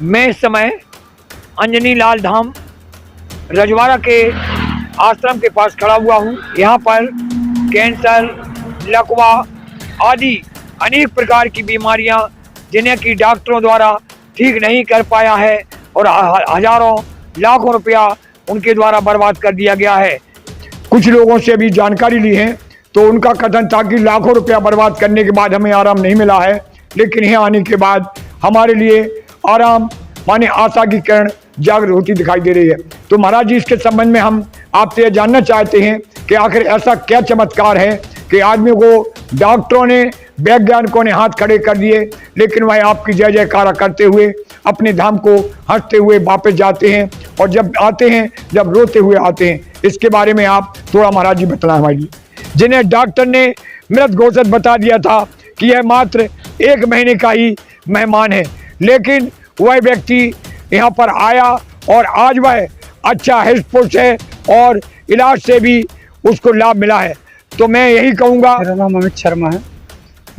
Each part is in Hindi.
मैं इस समय अंजनी लाल धाम रजवाड़ा के आश्रम के पास खड़ा हुआ हूँ। यहाँ पर कैंसर, लकवा आदि अनेक प्रकार की बीमारियाँ जिन्हें कि डॉक्टरों द्वारा ठीक नहीं कर पाया है और हजारों लाखों रुपया उनके द्वारा बर्बाद कर दिया गया है। कुछ लोगों से भी जानकारी ली है तो उनका कथन था कि लाखों रुपया बर्बाद करने के बाद हमें आराम नहीं मिला है, लेकिन यहाँ आने के बाद हमारे लिए आराम माने आशा की किरण जागृत होती दिखाई दे रही है। तो महाराज जी, इसके संबंध में हम आपसे यह जानना चाहते हैं कि आखिर ऐसा क्या चमत्कार है कि आदमी को डॉक्टरों ने, वैज्ञानिकों ने हाथ खड़े कर दिए, लेकिन वह आपकी जय जयकारा करते हुए अपने धाम को हंसते हुए वापस जाते हैं, और जब आते हैं जब रोते हुए आते हैं। इसके बारे में आप थोड़ा महाराज जी बताना हमारे लिए, जिन्हें डॉक्टर ने मृत घोषित बता दिया था कि यह मात्र 1 महीने का ही मेहमान है, लेकिन वह व्यक्ति यहाँ पर आया और आज वह अच्छा हृष्ट है और इलाज से भी उसको लाभ मिला है। तो मैं यही कहूँगा। मेरा नाम अमित शर्मा है,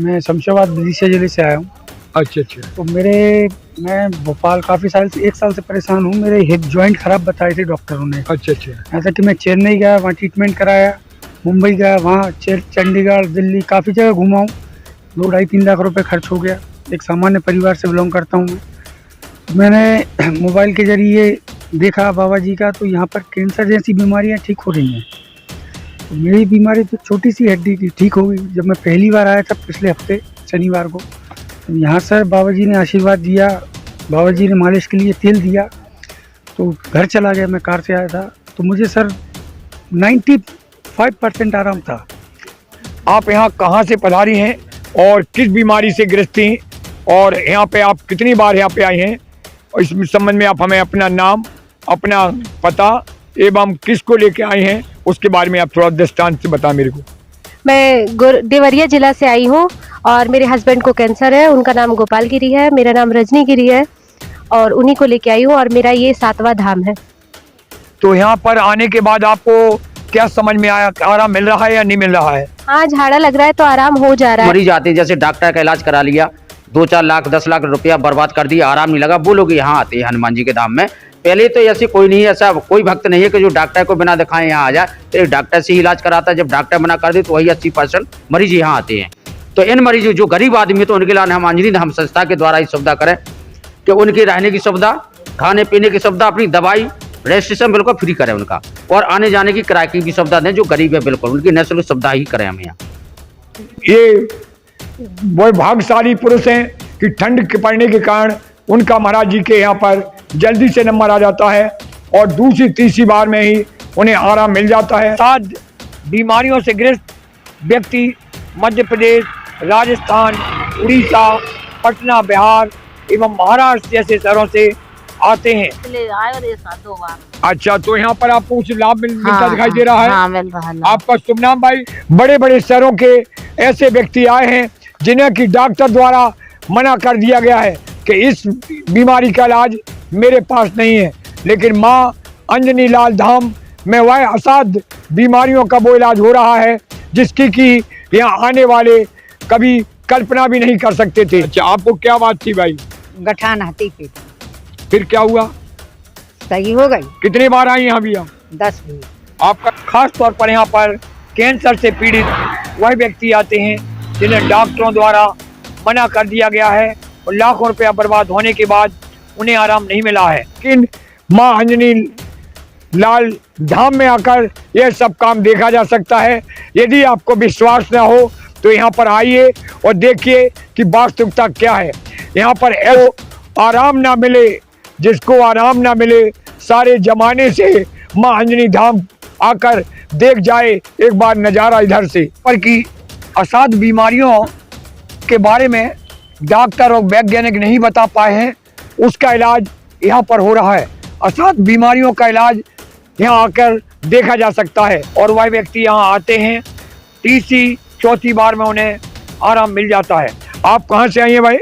मैं शमशाबाद विदिशा जिले से आया हूँ। अच्छा। तो मैं भोपाल काफ़ी साल से 1 साल से परेशान हूँ। मेरे हिप जॉइंट खराब बताए थे डॉक्टरों ने। अच्छा। ऐसा कि मैं चेन्नई गया, वहाँ ट्रीटमेंट कराया, मुंबई गया, वहाँ चंडीगढ़, दिल्ली काफ़ी जगह घूमा हूँ। 2-2.5-3 लाख रुपए खर्च हो गया। एक सामान्य परिवार से बिलोंग करता हूँ मैं। मैंने मोबाइल के जरिए देखा बाबा जी का, तो यहाँ पर कैंसर जैसी बीमारियाँ ठीक हो रही हैं। तो मेरी बीमारी तो छोटी सी हड्डी की ठीक हो गई। जब मैं पहली बार आया था पिछले हफ्ते शनिवार को, तो यहाँ सर बाबा जी ने आशीर्वाद दिया, बाबा जी ने मालिश के लिए तेल दिया, तो घर चला गया। मैं कार से आया था, तो मुझे सर 95% आराम था। आप यहाँ कहाँ से पधारी हैं और किस बीमारी से ग्रस्त थी, और यहाँ पे आप कितनी बार यहाँ पे आई हैं, और इस संबंध में आप हमें अपना नाम, अपना पता एवं किसको लेके आई हैं उसके बारे में आप थोड़ा दृष्टांत से बता मेरे को। मैं देवरिया जिला से आई हूँ और मेरे हस्बैंड को कैंसर है। उनका नाम गोपाल गिरी है, मेरा नाम रजनी गिरी है, और उन्हीं को लेके आई हूँ, और मेरा ये 7वां धाम है। तो यहाँ पर आने के बाद आपको क्या समझ में आया, आराम मिल रहा है या नहीं मिल रहा है? हाँ, झाड़ा लग रहा है तो आराम हो जा रहा है। मरीज आते हैं, जैसे डॉक्टर का इलाज करा लिया, 2-4 लाख 10 लाख रुपया बर्बाद कर दिया, आराम नहीं लगा, वो लोग यहाँ आते हैं हनुमान जी के धाम में। पहले तो ऐसे कोई नहीं है, ऐसा कोई भक्त नहीं है कि जो डॉक्टर को बिना दिखाए यहाँ आ जाए। तो एक डॉक्टर से ही इलाज कराता है, जब डॉक्टर मना कर दे तो वही 80% मरीज यहाँ आते हैं। तो इन मरीजों जो गरीब आदमी है, तो उनके लिए हम अंजनी धाम संस्था के द्वारा ये सुविधा करें कि उनकी रहने की सुविधा, खाने पीने की सुविधा, अपनी दवाई, रजिस्ट्रेशन बिल्कुल फ्री करें उनका, और आने जाने की किराए की भी सुविधा दें। जो गरीब है बिल्कुल उनकी निःशुल्क सुविधा ही करें हम यहाँ। ये वो भाग्यशाली पुरुष हैं कि ठंड के पड़ने के कारण उनका महाराज जी के यहाँ पर जल्दी से नंबर आ जाता है, और दूसरी तीसरी बार में ही उन्हें आराम मिल जाता है। 7 बीमारियों से ग्रस्त व्यक्ति मध्य प्रदेश, राजस्थान, उड़ीसा, पटना, बिहार एवं महाराष्ट्र जैसे शहरों से आते हैं। अच्छा, तो यहाँ पर आपको कुछ लाभ मिलता दिखाई दे रहा है? हाँ, मिल रहा है। आपका शुभ नाम भाई? बड़े बड़े शहरों के ऐसे व्यक्ति आए हैं जिन्हें कि डॉक्टर द्वारा मना कर दिया गया है कि इस बीमारी का इलाज मेरे पास नहीं है, लेकिन माँ अंजनी लाल धाम में वह असाध्य बीमारियों का वो इलाज हो रहा है जिसकी कि यहाँ आने वाले कभी कल्पना भी नहीं कर सकते थे। अच्छा, आपको क्या बात थी भाई? गठान हाथी पे। फिर क्या हुआ? सही हो गई। कितनी बार आई यहाँ भैया? 10 भी। आपका खास तौर पर यहाँ पर कैंसर से पीड़ित वह व्यक्ति आते हैं जिन्हें डॉक्टरों द्वारा मना कर दिया गया है, और लाखों रुपया बर्बाद होने के बाद उन्हें आराम नहीं मिला है। लेकिन माँ अंजनी लाल धाम में आकर यह सब काम देखा जा सकता है। यदि आपको विश्वास न हो तो यहाँ पर आइए और देखिए कि वास्तविकता क्या है। यहाँ पर आराम ना मिले, जिसको आराम ना मिले, सारे जमाने से माँ अंजनी धाम आकर देख जाए एक बार नज़ारा इधर से। पर की असाध्य बीमारियों के बारे में डॉक्टर और वैज्ञानिक नहीं बता पाए हैं, उसका इलाज यहाँ पर हो रहा है। असाध्य बीमारियों का इलाज यहाँ आकर देखा जा सकता है, और वह व्यक्ति यहाँ आते हैं, तीसरी चौथी बार में उन्हें आराम मिल जाता है। आप कहाँ से आई हैं भाई?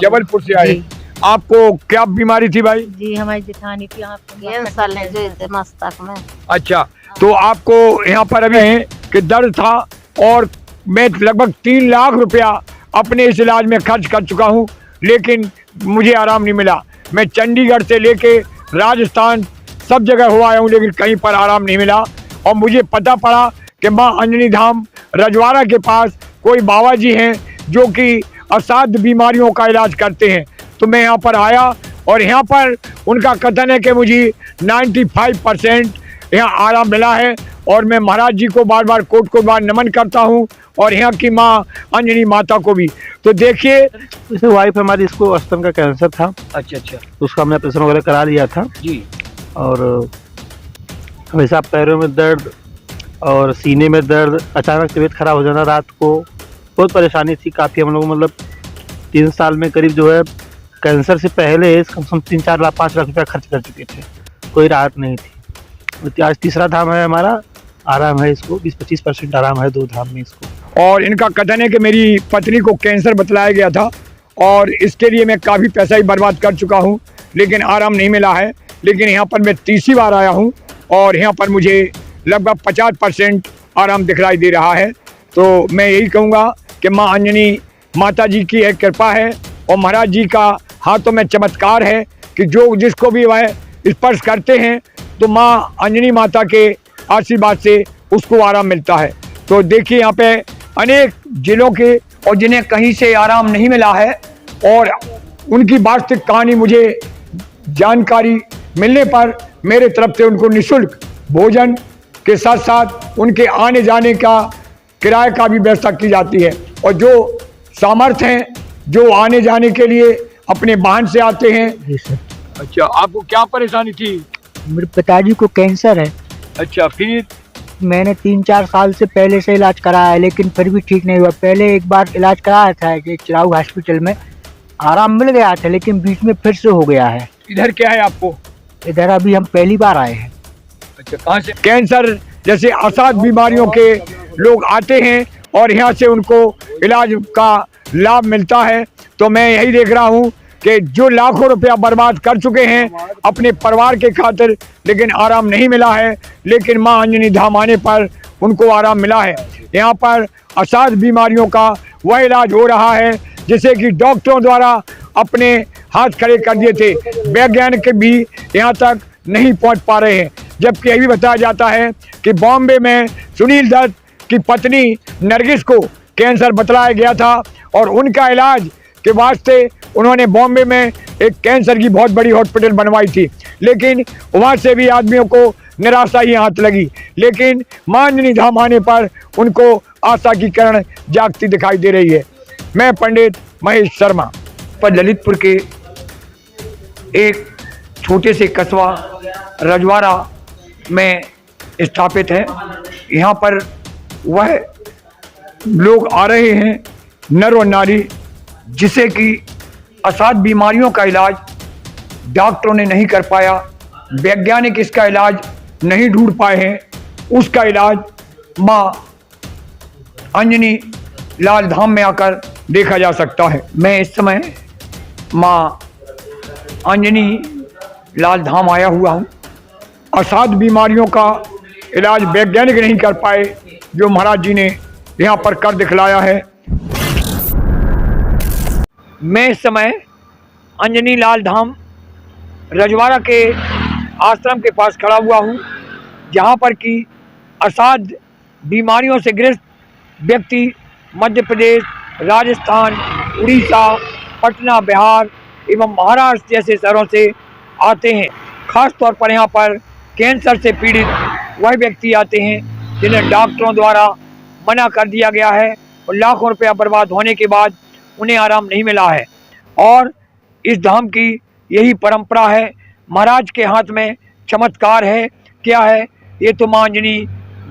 जबलपुर से आए। आपको क्या बीमारी थी भाई? जी, हमारी जेठानी थी मस्तक में। अच्छा, तो आपको यहाँ पर अभी है कि दर्द था, और मैं लगभग 3 लाख रुपया अपने इस इलाज में खर्च कर चुका हूँ, लेकिन मुझे आराम नहीं मिला। मैं चंडीगढ़ से लेके राजस्थान सब जगह हो आया हूँ, लेकिन कहीं पर आराम नहीं मिला। और मुझे पता पड़ा कि माँ अंजनी धाम रजवाड़ा के पास कोई बाबा जी हैं जो कि असाध्य बीमारियों का इलाज करते हैं। तो मैं यहाँ पर आया और यहाँ पर उनका कथन है कि मुझे 95% यहाँ आराम मिला है। और मैं महाराज जी को बार बार कोट को बार नमन करता हूँ और यहाँ की माँ अंजनी माता को भी। तो देखिए, जैसे वाइफ हमारी, इसको स्तन का कैंसर था। अच्छा अच्छा उसका हमने ऑपरेशन वगैरह करा लिया था जी। और हमेशा पैरों में दर्द और सीने में दर्द, अचानक तबीयत खराब हो जाना, रात को बहुत परेशानी थी काफ़ी। हम लोग मतलब 3 साल में करीब जो है कैंसर से पहले कम से कम 3-4 लाख 5 लाख रुपया खर्च कर चुके थे, कोई राहत नहीं थी। आज तीसरा धाम है हमारा, आराम है इसको, 20-25% आराम है 2 धाम में इसको। और इनका कथन है कि मेरी पत्नी को कैंसर बतलाया गया था और इसके लिए मैं काफ़ी पैसा ही बर्बाद कर चुका हूँ, लेकिन आराम नहीं मिला है। लेकिन यहाँ पर मैं तीसरी बार आया हूँ और यहाँ पर मुझे लगभग 50% आराम दिखलाई दे रहा है। तो मैं यही कहूँगा कि माँ अंजनी माता जी की एक कृपा है और महाराज जी का हाथों में चमत्कार है कि जो जिसको भी वह स्पर्श करते हैं तो माँ अंजनी माता के आशीर्वाद से उसको आराम मिलता है। तो देखिए, यहाँ पे अनेक जिलों के और जिन्हें कहीं से आराम नहीं मिला है और उनकी वास्तविक कहानी मुझे जानकारी मिलने पर मेरे तरफ से उनको निःशुल्क भोजन के साथ साथ उनके आने जाने का किराए का भी व्यवस्था की जाती है। और जो सामर्थ्य हैं, जो आने जाने के लिए अपने वाहन से आते हैं। जी सर। अच्छा, आपको क्या परेशानी थी? मेरे पिताजी को कैंसर है। अच्छा, फिर? मैंने 3-4 साल से पहले से इलाज कराया है, लेकिन फिर भी ठीक नहीं हुआ। पहले एक बार इलाज कराया था कि चिराग हॉस्पिटल में, आराम मिल गया था, लेकिन बीच में फिर से हो गया है। इधर क्या है आपको? इधर अभी हम पहली बार आए हैं। अच्छा, कहाँ से? कैंसर जैसे असाध्य बीमारियों के लोग आते हैं और यहाँ से उनको इलाज का लाभ मिलता है। तो मैं यही देख रहा हूँ कि जो लाखों रुपया बर्बाद कर चुके हैं अपने परिवार के खातिर, लेकिन आराम नहीं मिला है, लेकिन माँ अंजनी धाम आने पर उनको आराम मिला है। यहाँ पर असाध्य बीमारियों का वह इलाज हो रहा है जिसे कि डॉक्टरों द्वारा अपने हाथ खड़े कर दिए थे, वैज्ञानिक भी यहाँ तक नहीं पहुँच पा रहे हैं। जबकि यह भी बताया जाता है कि बॉम्बे में सुनील दत्त की पत्नी नरगिस को कैंसर बतलाया गया था और उनका इलाज के वास्ते उन्होंने बॉम्बे में एक कैंसर की बहुत बड़ी हॉस्पिटल बनवाई थी, लेकिन वहाँ से भी आदमियों को निराशा ही हाथ लगी। लेकिन माँ अंजनी धाम आने पर उनको आशा की किरण जागती दिखाई दे रही है। मैं पंडित महेश शर्मा पर ललितपुर के एक छोटे से कस्बा रजवाड़ा में स्थापित है। यहाँ पर वह लोग आ रहे हैं, नर और नारी, जिसे कि असाध्य बीमारियों का इलाज डॉक्टरों ने नहीं कर पाया, वैज्ञानिक इसका इलाज नहीं ढूंढ पाए हैं। उसका इलाज माँ अंजनी लाल धाम में आकर देखा जा सकता है। मैं इस समय माँ अंजनी लाल धाम आया हुआ हूँ। असाध्य बीमारियों का इलाज वैज्ञानिक नहीं कर पाए, जो महाराज जी ने यहाँ पर कर दिखलाया है। मैं इस समय अंजनी लाल धाम रजवाड़ा के आश्रम के पास खड़ा हुआ हूँ, जहाँ पर कि असाध्य बीमारियों से ग्रस्त व्यक्ति मध्य प्रदेश, राजस्थान, उड़ीसा, पटना, बिहार एवं महाराष्ट्र जैसे शहरों से आते हैं। खास तौर पर यहाँ पर कैंसर से पीड़ित वह व्यक्ति आते हैं जिन्हें डॉक्टरों द्वारा मना कर दिया गया है और लाखों रुपया बर्बाद होने के बाद उन्हें आराम नहीं मिला है। और इस धाम की यही परंपरा है। महाराज के हाथ में चमत्कार है। क्या है ये तो माँ अंजनी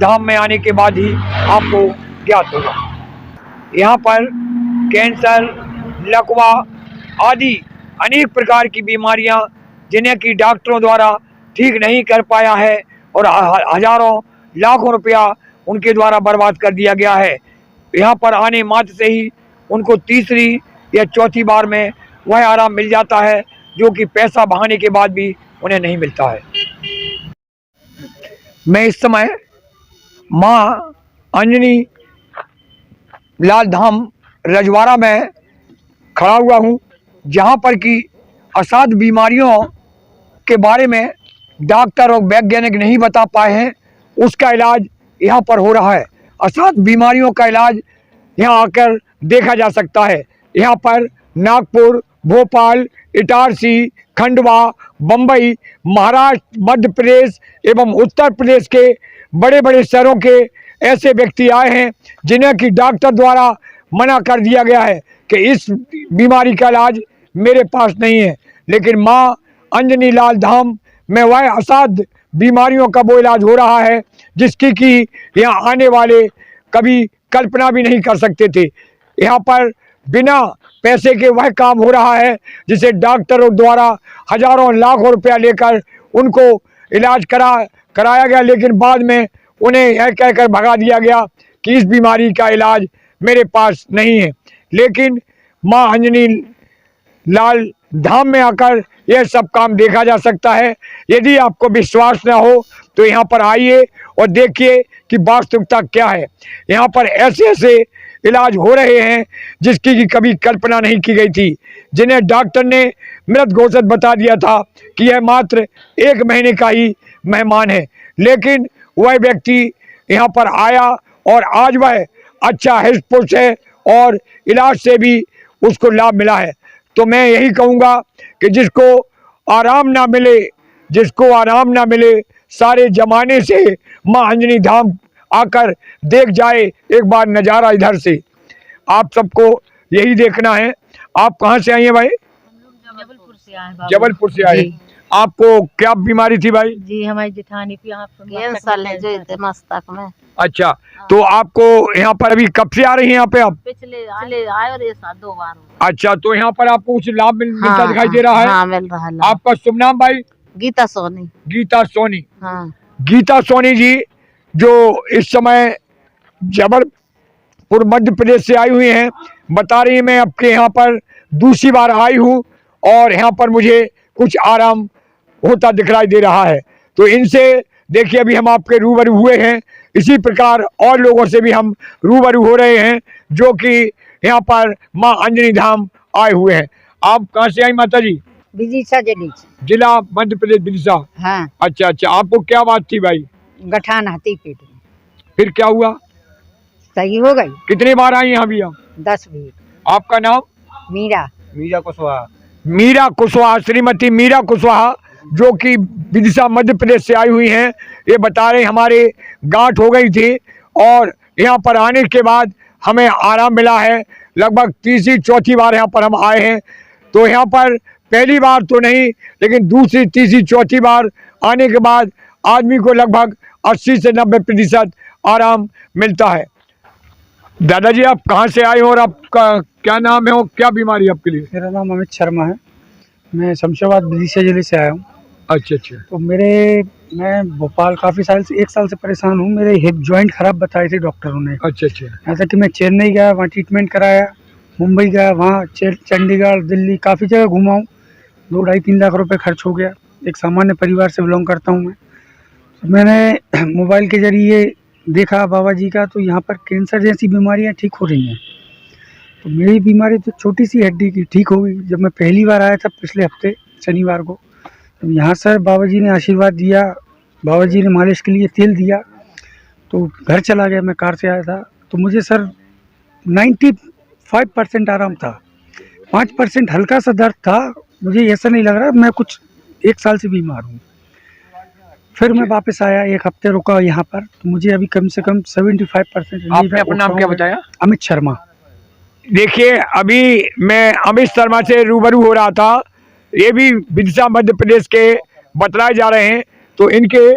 धाम में आने के बाद ही आपको ज्ञात होगा। यहाँ पर कैंसर, लकवा आदि अनेक प्रकार की बीमारियाँ जिन्हें कि डॉक्टरों द्वारा ठीक नहीं कर पाया है और हजारों लाखों रुपया उनके द्वारा बर्बाद कर दिया गया है। यहाँ पर आने मात्र से ही उनको तीसरी या चौथी बार में वह आराम मिल जाता है, जो कि पैसा बहाने के बाद भी उन्हें नहीं मिलता है। मैं इस समय माँ अंजनी लाल धाम रजवाड़ा में खड़ा हुआ हूँ जहाँ पर कि असाध्य बीमारियों के बारे में डॉक्टर और वैज्ञानिक नहीं बता पाए हैं, उसका इलाज यहाँ पर हो रहा है। असाध्य बीमारियों का इलाज यहाँ आकर देखा जा सकता है। यहाँ पर नागपुर, भोपाल, इटारसी, खंडवा, बम्बई, महाराष्ट्र, मध्य प्रदेश एवं उत्तर प्रदेश के बड़े बड़े शहरों के ऐसे व्यक्ति आए हैं जिन्हें कि डॉक्टर द्वारा मना कर दिया गया है कि इस बीमारी का इलाज मेरे पास नहीं है, लेकिन माँ अंजनी लाल धाम में वह असाध्य बीमारियों का वो इलाज हो रहा है जिसकी कि यहाँ आने वाले कभी कल्पना भी नहीं कर सकते थे। यहाँ पर बिना पैसे के वह काम हो रहा है जिसे डॉक्टरों द्वारा हजारों लाखों रुपया लेकर उनको इलाज कराया गया, लेकिन बाद में उन्हें यह कहकर भगा दिया गया कि इस बीमारी का इलाज मेरे पास नहीं है। लेकिन माँ अंजनी लाल धाम में आकर यह सब काम देखा जा सकता है। यदि आपको विश्वास न हो तो यहाँ पर आइए और देखिए कि वास्तविकता क्या है। यहाँ पर ऐसे ऐसे इलाज हो रहे हैं जिसकी कि कभी कल्पना नहीं की गई थी, जिन्हें डॉक्टर ने मृत घोषित बता दिया था कि यह मात्र 1 महीने का ही मेहमान है, लेकिन वह व्यक्ति यहाँ पर आया और आज वह अच्छा हृष्ट-पुष्ट है और इलाज से भी उसको लाभ मिला है। तो मैं यही कहूँगा कि जिसको आराम ना मिले सारे जमाने से माँ अंजनी धाम आकर देख जाए एक बार नज़ारा इधर से। आप सबको यही देखना है। आप कहाँ से आई हैं भाई? जबलपुर से आए बाबू। जबलपुर से आए। आपको क्या बीमारी थी भाई? जी हमारी जेठानी की यहाँ कैंसर है जो इधर मस्तक में। अच्छा, तो आपको यहाँ पर अभी कब से आ रही हैं यहाँ पे आप? पिछले आए और ये 2 बार हुआ। अच्छा, तो यहाँ पर आपको कुछ लाभ मिलता हाँ, दिखाई दे रहा है? हाँ मिल रहा है। आपका शुभ नाम भाई? गीता सोनी। गीता सोनी। हाँ। गीता सोनी जी जो इस समय जबलपुर मध्य प्रदेश से आई हुई हैं, बता रही हैं मैं आपके यहाँ पर दूसरी बार आई हूँ और यहाँ पर मुझे कुछ आराम होता दिखाई दे रहा है। तो इनसे देखिए अभी हम आपके रूबरू हुए हैं, इसी प्रकार और लोगों से भी हम रूबरू हो रहे हैं जो कि यहाँ पर माँ अंजनी धाम आए हुए हैं। आप कहाँ से आई माता जी? विदिशा जिला मध्य प्रदेश विदिशा। हाँ। अच्छा अच्छा, आपको क्या बात थी भाई? गठान हाथी पेट में। फिर क्या हुआ? सही हो गई। कितनी बार आई यहाँ भी आप? 10 भी। आपका नाम? मीरा कुशवाहा, श्रीमती मीरा कुशवाहा जो कि विदिशा मध्य प्रदेश से आई हुई हैं। ये बता रहे हमारे गांठ हो गई थी और यहाँ पर आने के बाद हमें आराम मिला है। लगभग 3री-4थी बार यहाँ पर हम आए हैं। तो यहाँ पर पहली बार तो नहीं, लेकिन दूसरी, तीसरी, चौथी बार आने के बाद आदमी को लगभग 80 से 90% आराम मिलता है। दादाजी आप कहाँ से आए हो और आपका क्या नाम है और क्या बीमारी है आपके लिए? मेरा नाम अमित शर्मा है, मैं शमशाबाद विदिशा जिले से आया हूँ। अच्छा अच्छा। तो मैं भोपाल काफ़ी साल से 1 साल से परेशान हूँ। मेरे हिप जॉइंट खराब बताए थे डॉक्टरों ने। अच्छा अच्छा। ऐसा कि मैं चेन्नई गया, वहाँ ट्रीटमेंट कराया, मुंबई गया, वहाँ चंडीगढ़, दिल्ली काफ़ी जगह घुमा हूँ। 2-2.5-3 लाख रुपए खर्च हो गया। एक सामान्य परिवार से बिलोंग करता हूँ मैं। मैंने मोबाइल के जरिए देखा बाबा जी का, तो यहाँ पर कैंसर जैसी बीमारियाँ ठीक हो रही हैं। तो मेरी बीमारी तो छोटी सी हड्डी की ठीक हो गई। जब मैं पहली बार आया था पिछले हफ्ते शनिवार को, तो यहाँ सर बाबा जी ने आशीर्वाद दिया, बाबा जी ने मालिश के लिए तेल दिया, तो घर चला गया। मैं कार से आया था तो मुझे सर 95% आराम था। 5% हल्का सा दर्द था। मुझे ऐसा नहीं लग रहा मैं कुछ 1 साल से बीमार हूँ। फिर मैं वापस आया, 1 हफ्ते रुका यहाँ पर, तो मुझे अभी कम से कम 75%। आपने अपना नाम क्या बताया? अमित शर्मा। देखिए अभी मैं अमित शर्मा से रूबरू हो रहा था। ये भी विदिशा मध्य प्रदेश के बतलाए जा रहे हैं। तो इनके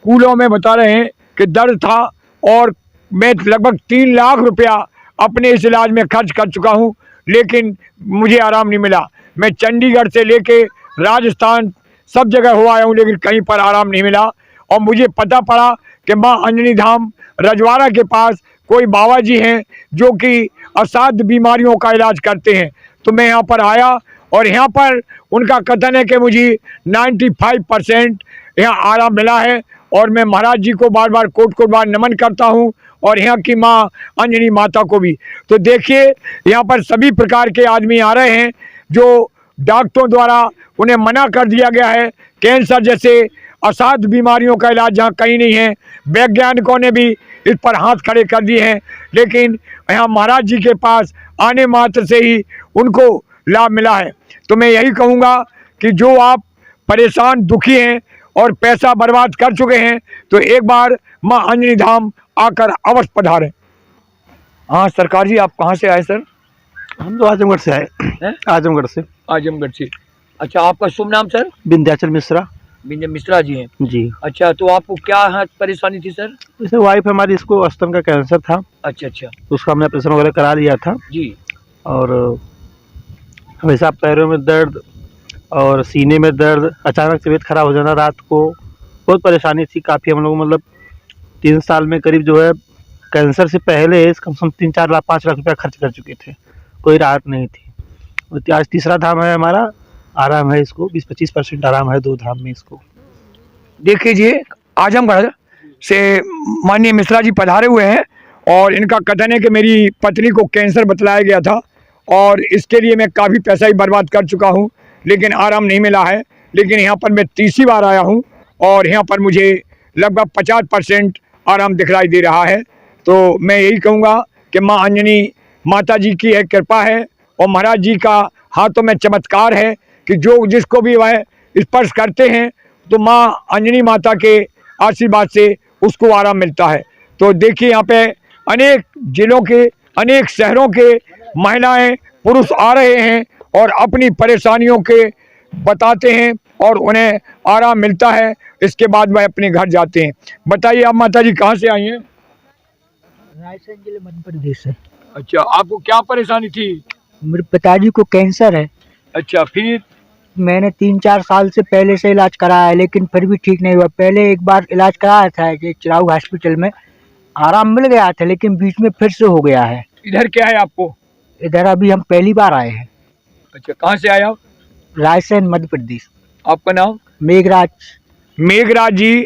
कूलों में बता रहे हैं कि दर्द था और मैं लगभग 3 लाख रुपया अपने इस इलाज में खर्च कर चुका हूँ, लेकिन मुझे आराम नहीं मिला। मैं चंडीगढ़ से लेके राजस्थान सब जगह हो आया हूँ, लेकिन कहीं पर आराम नहीं मिला। और मुझे पता पड़ा कि माँ अंजनी धाम रजवाड़ा के पास कोई बाबा जी हैं जो कि असाध्य बीमारियों का इलाज करते हैं। तो मैं यहाँ पर आया और यहाँ पर उनका कथन है कि मुझे 95% यहाँ आराम मिला है। और मैं महाराज जी को बार बार कोट बार नमन करता हूँ और यहाँ की माँ अंजनी माता को भी। तो देखिए यहाँ पर सभी प्रकार के आदमी आ रहे हैं। जो डॉक्टरों द्वारा उन्हें मना कर दिया गया है। कैंसर जैसे असाध्य बीमारियों का इलाज जहाँ कहीं नहीं है, वैज्ञानिकों ने भी इस पर हाथ खड़े कर दिए हैं, लेकिन यहाँ महाराज जी के पास आने मात्र से ही उनको लाभ मिला है। तो मैं यही कहूँगा कि जो आप परेशान दुखी हैं और पैसा बर्बाद कर चुके हैं, तो एक बार माँ अंजनी धाम आकर अवश्य पधारें। हाँ सरकार जी, आप कहाँ से आए सर? हम तो आजमगढ़ से आए। आजमगढ़ से। आजमगढ़ से। अच्छा, आपका शुभ नाम सर? विंध्याचल मिश्रा। विंध्य मिश्रा जी हैं जी। अच्छा, तो आपको क्या परेशानी थी सर? जैसे वाइफ हमारी, इसको स्तन का कैंसर था। अच्छा अच्छा। तो उसका हमने ऑपरेशन वगैरह करा लिया था जी। और हमेशा पैरों में दर्द और सीने में दर्द, अचानक तबीयत खराब हो जाना रात को, बहुत परेशानी थी काफ़ी हम लोग। मतलब 3 साल में करीब जो है, कैंसर से पहले कम से कम 3-4 लाख 5 लाख रुपया खर्च कर चुके थे, कोई राहत नहीं थी। और आज तीसरा धाम है हमारा, आराम है इसको, 20-25% आराम है 2 धाम में इसको। देखिए जी, आजमगढ़ से माननीय मिश्रा जी पधारे हुए हैं और इनका कथन है कि मेरी पत्नी को कैंसर बतलाया गया था और इसके लिए मैं काफ़ी पैसा ही बर्बाद कर चुका हूं, लेकिन आराम नहीं मिला है। लेकिन यहाँ पर मैं तीसरी बार आया हूं और यहाँ पर मुझे लगभग 50% आराम दिखलाई दे रहा है। तो मैं यही कहूँगा कि माँ अंजनी माता जी की है कृपा है और महाराज जी का हाथों में चमत्कार है कि जो जिसको भी वह स्पर्श करते हैं तो माँ अंजनी माता के आशीर्वाद से उसको आराम मिलता है। तो देखिए, यहाँ पे अनेक जिलों के, अनेक शहरों के महिलाएं पुरुष आ रहे हैं और अपनी परेशानियों के बताते हैं और उन्हें आराम मिलता है। इसके बाद वह अपने घर जाते हैं। बताइए आप माता जी कहाँ से आई हैं? रायसेन जिले मध्य प्रदेश से। अच्छा, आपको क्या परेशानी थी? मेरे पिताजी को कैंसर है। अच्छा, फिर? मैंने 3-4 साल से पहले से इलाज कराया है, लेकिन फिर भी ठीक नहीं हुआ। पहले एक बार इलाज कराया था कि चिराग हॉस्पिटल में, आराम मिल गया था, लेकिन बीच में फिर से हो गया है। इधर क्या है आपको? इधर अभी हम पहली बार आए हैं। अच्छा, कहाँ से आए आप? रायसेन मध्य प्रदेश। आपका नाम? मेघराज। मेघराज जी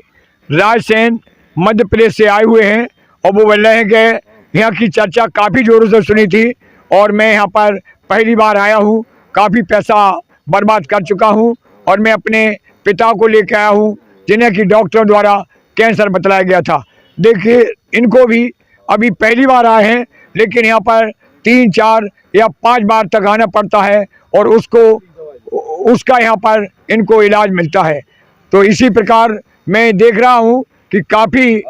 रायसेन मध्य प्रदेश से आए हुए हैं और वो बोल रहे हैं कि यहाँ की चर्चा काफ़ी ज़ोरों से सुनी थी और मैं यहाँ पर पहली बार आया हूँ, काफ़ी पैसा बर्बाद कर चुका हूँ और मैं अपने पिता को लेकर आया हूँ जिन्हें कि डॉक्टर द्वारा कैंसर बतलाया गया था। देखिए, इनको भी अभी पहली बार आए हैं, लेकिन यहाँ पर 3-4 या 5 बार तक आना पड़ता है और उसका यहाँ पर इनको इलाज मिलता है। तो इसी प्रकार मैं देख रहा हूँ कि काफ़ी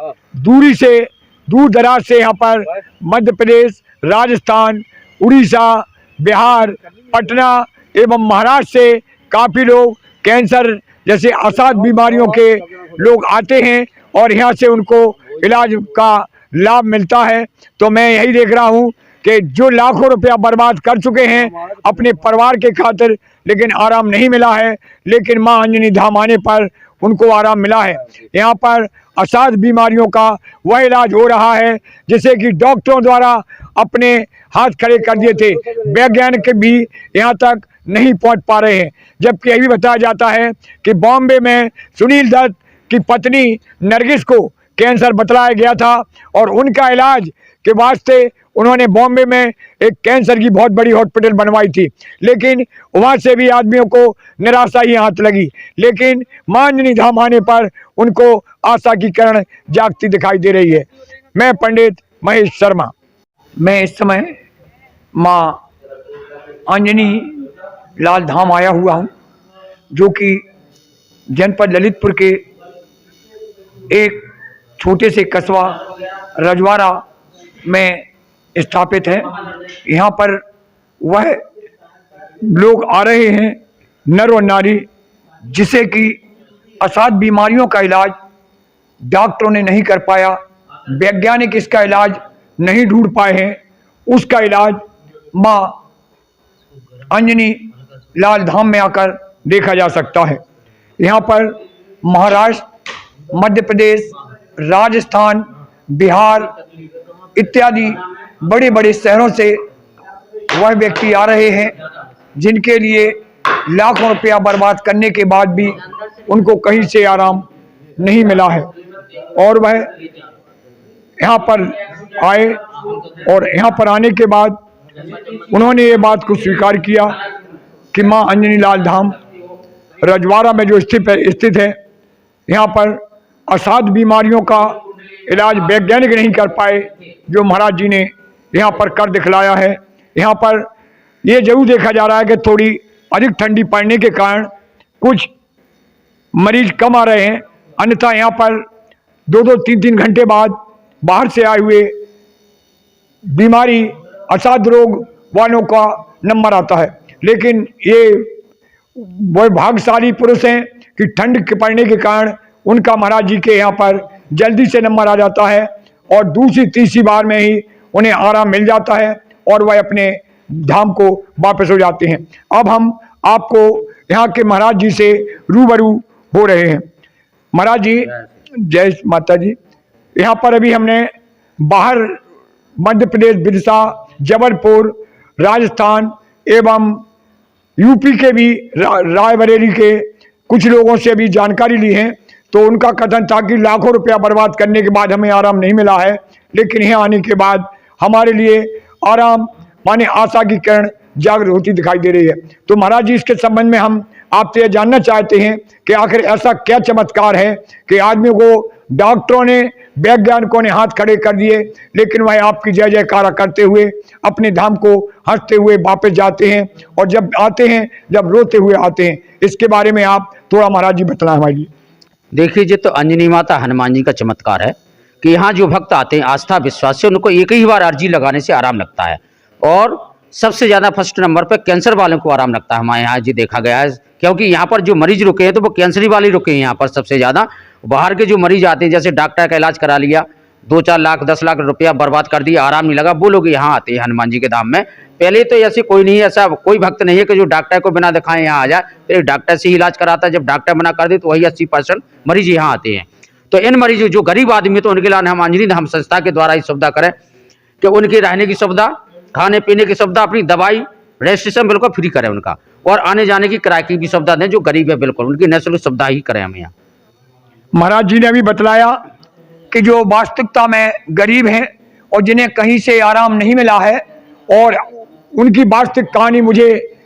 दूर दराज से यहाँ पर मध्य प्रदेश, राजस्थान, उड़ीसा, बिहार, पटना एवं महाराष्ट्र से काफ़ी लोग कैंसर जैसे असाध्य बीमारियों के लोग आते हैं और यहाँ से उनको इलाज का लाभ मिलता है। तो मैं यही देख रहा हूँ कि जो लाखों रुपया बर्बाद कर चुके हैं अपने परिवार के खातिर, लेकिन आराम नहीं मिला है, लेकिन माँ अंजनी धाम आने पर उनको आराम मिला है। यहाँ पर असाध्य बीमारियों का वह इलाज हो रहा है जिसे कि डॉक्टरों द्वारा अपने हाथ खड़े कर दिए थे, वैज्ञानिक भी यहाँ तक नहीं पहुँच पा रहे हैं। जबकि यह भी बताया जाता है कि बॉम्बे में सुनील दत्त की पत्नी नरगिस को कैंसर बतलाया गया था और उनका इलाज के वास्ते उन्होंने बॉम्बे में एक कैंसर की बहुत बड़ी हॉस्पिटल बनवाई थी, लेकिन वहाँ से भी आदमियों को निराशा ही हाथ लगी। लेकिन माँ अंजनी धाम आने पर उनको आशा की किरण जागती दिखाई दे रही है। मैं पंडित महेश शर्मा, मैं इस समय माँ अंजनी लाल धाम आया हुआ हूँ, जो कि जनपद ललितपुर के एक छोटे से कस्बा रजवाड़ा में स्थापित है। यहाँ पर वह लोग आ रहे हैं, नर और नारी, जिसे कि असाध्य बीमारियों का इलाज डॉक्टरों ने नहीं कर पाया, वैज्ञानिक इसका इलाज नहीं ढूंढ पाए हैं, उसका इलाज माँ अंजनी लाल धाम में आकर देखा जा सकता है। यहाँ पर महाराष्ट्र, मध्य प्रदेश, राजस्थान, बिहार इत्यादि बड़े बड़े शहरों से वह व्यक्ति आ रहे हैं जिनके लिए लाखों रुपया बर्बाद करने के बाद भी उनको कहीं से आराम नहीं मिला है और वह यहाँ पर आए और यहाँ पर आने के बाद उन्होंने ये बात को स्वीकार किया कि माँ अंजनी लाल धाम रजवाड़ा में जो स्थित है, यहाँ पर असाध बीमारियों का इलाज वैज्ञानिक नहीं कर पाए, जो महाराज जी ने यहाँ पर कर दिखलाया है। यहाँ पर ये जरूर देखा जा रहा है कि थोड़ी अधिक ठंडी पड़ने के कारण कुछ मरीज कम आ रहे हैं, अन्यथा यहाँ पर 2-2, 3-3 घंटे बाद बाहर से आए हुए बीमारी असाध रोग वालों का नंबर आता है। लेकिन ये वो भाग्यशाली पुरुष हैं कि ठंड के पड़ने के कारण उनका महाराज जी के यहाँ पर जल्दी से नंबर आ जाता है और दूसरी तीसरी बार में ही उन्हें आराम मिल जाता है और वह अपने धाम को वापस हो जाते हैं। अब हम आपको यहाँ के महाराज जी से रूबरू हो रहे हैं। महाराज जी, जय माता जी। यहाँ पर अभी हमने बाहर मध्य प्रदेश, विदिशा, जबलपुर, राजस्थान एवं यूपी के भी रायबरेली के कुछ लोगों से भी जानकारी ली है, तो उनका कथन था कि लाखों रुपया बर्बाद करने के बाद हमें आराम नहीं मिला है, लेकिन यहाँ आने के बाद हमारे लिए आराम माने आशा की किरण जागृत होती दिखाई दे रही है। तो महाराज जी, इसके संबंध में हम आपसे यह जानना चाहते हैं कि आखिर ऐसा क्या चमत्कार है कि आदमी को डॉक्टरों ने, वैज्ञानिकों ने हाथ खड़े कर दिए, लेकिन वह आपकी जय जयकारा करते हुए अपने धाम को हंसते हुए वापस जाते हैं, और जब आते हैं जब रोते हुए आते हैं। इसके बारे में आप थोड़ा महाराज जी बताना हमारे लिए। देखिए जी, तो अंजनी माता हनुमान जी का चमत्कार है कि यहाँ जो भक्त आते हैं आस्था विश्वास से, उनको एक ही बार अर्जी लगाने से आराम लगता है, और सबसे ज़्यादा फर्स्ट नंबर पर कैंसर वालों को आराम लगता है हमारे यहाँ जी देखा गया है। क्योंकि यहाँ पर जो मरीज रुके हैं तो वो कैंसर वाले रुके हैं यहाँ पर सबसे ज़्यादा। बाहर के जो मरीज आते हैं, जैसे डॉक्टर का इलाज करा लिया, 2-4 लाख 10 लाख रुपया बर्बाद कर दिया, आराम नहीं लगा, वो लोग यहाँ आते हैं हनुमान जी के धाम में। पहले तो ऐसे कोई नहीं है, ऐसा कोई भक्त नहीं है कि जो डॉक्टर को बिना दिखाए यहाँ आ जाए, तो डॉक्टर से ही इलाज कराता है। जब डॉक्टर मना कर दे तो वही 80% मरीज यहाँ आते हैं। तो इन मरीजों जो गरीब आदमी, तो उनके लिए हम अंजनी धाम संस्था के द्वारा ही सुविधा करें कि उनकी रहने की सुविधा, खाने पीने की सुविधा, अपनी दवाई रजिस्ट्रेशन बिल्कुल फ्री करें उनका, और आने जाने की किराए की भी सुविधा दें। जो गरीब है बिल्कुल उनकी निःशुल्क सुविधा ही करें हम यहाँ। महाराज जी ने अभी बतलाया कि जो वास्तविकता में गरीब हैं और जिन्हें कहीं से आराम नहीं मिला है, और उनकी वास्तविक कहानी मुझे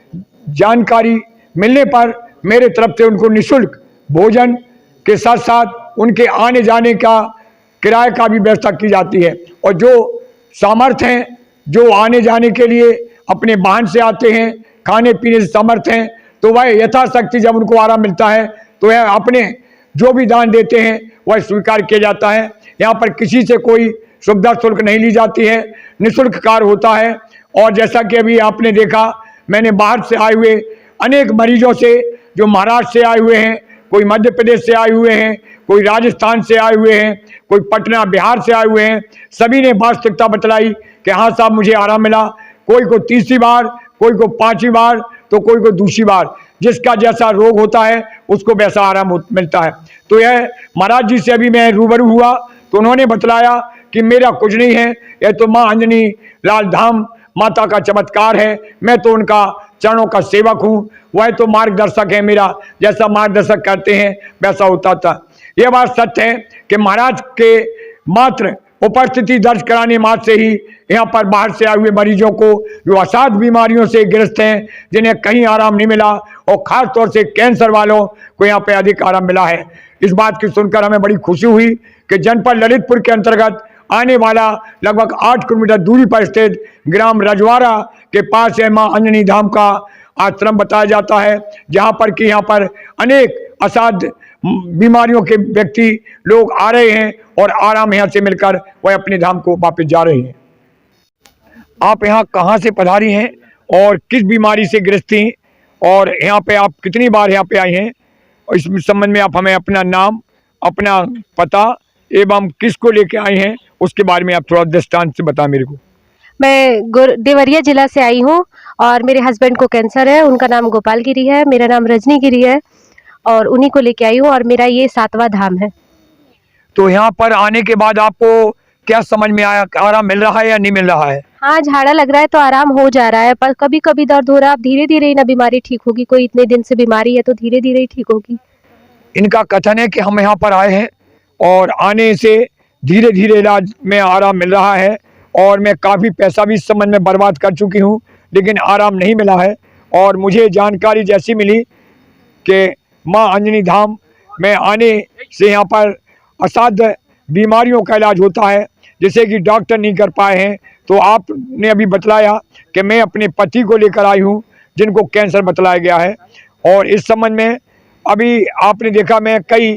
जानकारी मिलने पर मेरे तरफ से उनको निःशुल्क भोजन के साथ साथ उनके आने जाने का किराए का भी व्यवस्था की जाती है। और जो सामर्थ्य हैं, जो आने जाने के लिए अपने वाहन से आते हैं, खाने पीने से समर्थ हैं, तो वह यथाशक्ति जब उनको आराम मिलता है तो वह अपने जो भी दान देते हैं वह स्वीकार किया जाता है। यहाँ पर किसी से कोई सुविधा शुल्क नहीं ली जाती है, निःशुल्क कार्य होता है। और जैसा कि अभी आपने देखा, मैंने बाहर से आए हुए अनेक मरीजों से, जो महाराष्ट्र से आए हुए हैं, कोई मध्य प्रदेश से आए हुए हैं, कोई राजस्थान से आए हुए हैं, कोई पटना बिहार से आए हुए हैं, सभी ने वास्तविकता बतलाई कि हाँ साहब मुझे आराम मिला। कोई को तीसरी बार, कोई को 5वीं बार, तो कोई को दूसरी बार, जिसका जैसा रोग होता है उसको वैसा आराम मिलता है। तो यह महाराज जी से अभी मैं रूबरू हुआ तो उन्होंने बतलाया कि मेरा कुछ नहीं है, यह तो माँ अंजनी लाल धाम माता का चमत्कार है। मैं तो उनका चरणों का सेवक हूँ, वह तो मार्गदर्शक है, मेरा जैसा मार्गदर्शक करते हैं वैसा होता था। यह बात सत्य है कि महाराज के मात्र उपस्थिति दर्ज कराने मात्र से ही यहाँ पर बाहर से आए हुए मरीजों को, जो असाध बीमारियों से ग्रस्त हैं, जिन्हें कहीं आराम नहीं मिला, और ख़ास तौर से कैंसर वालों को यहाँ पे अधिक आराम मिला है। इस बात की सुनकर हमें बड़ी खुशी हुई कि जनपद ललितपुर के अंतर्गत आने वाला लगभग 8 किलोमीटर दूरी पर स्थित ग्राम रजवाड़ा के पास है माँ अंजनी धाम का आश्रम बताया जाता है, जहाँ पर कि यहाँ पर अनेक असाध बीमारियों के व्यक्ति लोग आ रहे हैं और आराम यहाँ से मिलकर वह अपने धाम को वापस जा रहे हैं। आप यहाँ कहाँ से पधारी हैं और किस बीमारी से ग्रस्त थी, और यहाँ पे आप कितनी बार यहाँ पे आई हैं, और इस संबंध में आप हमें अपना नाम, अपना पता एवं किसको लेके आई हैं उसके बारे में आप थोड़ा दृष्टांत से बताएं मेरे को। मैं देवरिया जिला से आई हूँ और मेरे हस्बैंड को कैंसर है। उनका नाम गोपाल गिरी है, मेरा नाम रजनी गिरी है, और उन्हीं को लेके आई हूँ, और मेरा ये 7वां धाम है। तो यहाँ पर आने के बाद आपको क्या समझ में आया, आराम मिल रहा है या नहीं मिल रहा है? हाँ, झाड़ा लग रहा है तो आराम हो जा रहा है, पर कभी कभी दर्द हो रहा है। अब धीरे धीरे ही ना बीमारी ठीक होगी, कोई इतने दिन से बीमारी है तो धीरे धीरे ही ठीक होगी। इनका कथन है कि हम यहाँ पर आए हैं और आने से धीरे धीरे इलाज में आराम मिल रहा है, और मैं काफ़ी पैसा भी इस संबंध में बर्बाद कर चुकी हूँ, लेकिन आराम नहीं मिला है। और मुझे जानकारी जैसी मिली कि माँ अंजनी धाम में आने से यहाँ पर असाध्य बीमारियों का इलाज होता है जिसे कि डॉक्टर नहीं कर पाए हैं। तो आपने अभी बतलाया कि मैं अपने पति को लेकर आई हूँ जिनको कैंसर बतलाया गया है, और इस संबंध में अभी आपने देखा मैं कई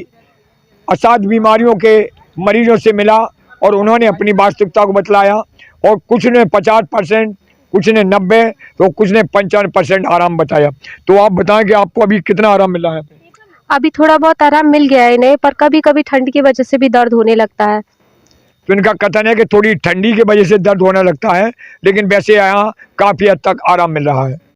असाध्य बीमारियों के मरीजों से मिला और उन्होंने अपनी वास्तविकता को बतलाया, और कुछ ने 50%, कुछ ने 90%, तो कुछ ने 95% आराम बताया। तो आप बताएं कि आपको अभी कितना आराम मिला है? अभी थोड़ा बहुत आराम मिल गया है इन्हें, पर कभी कभी ठंड की वजह से भी दर्द होने लगता है। तो इनका कथन है कि थोड़ी ठंडी की वजह से दर्द होने लगता है, लेकिन वैसे यहाँ काफ़ी हद तक आराम मिल रहा है।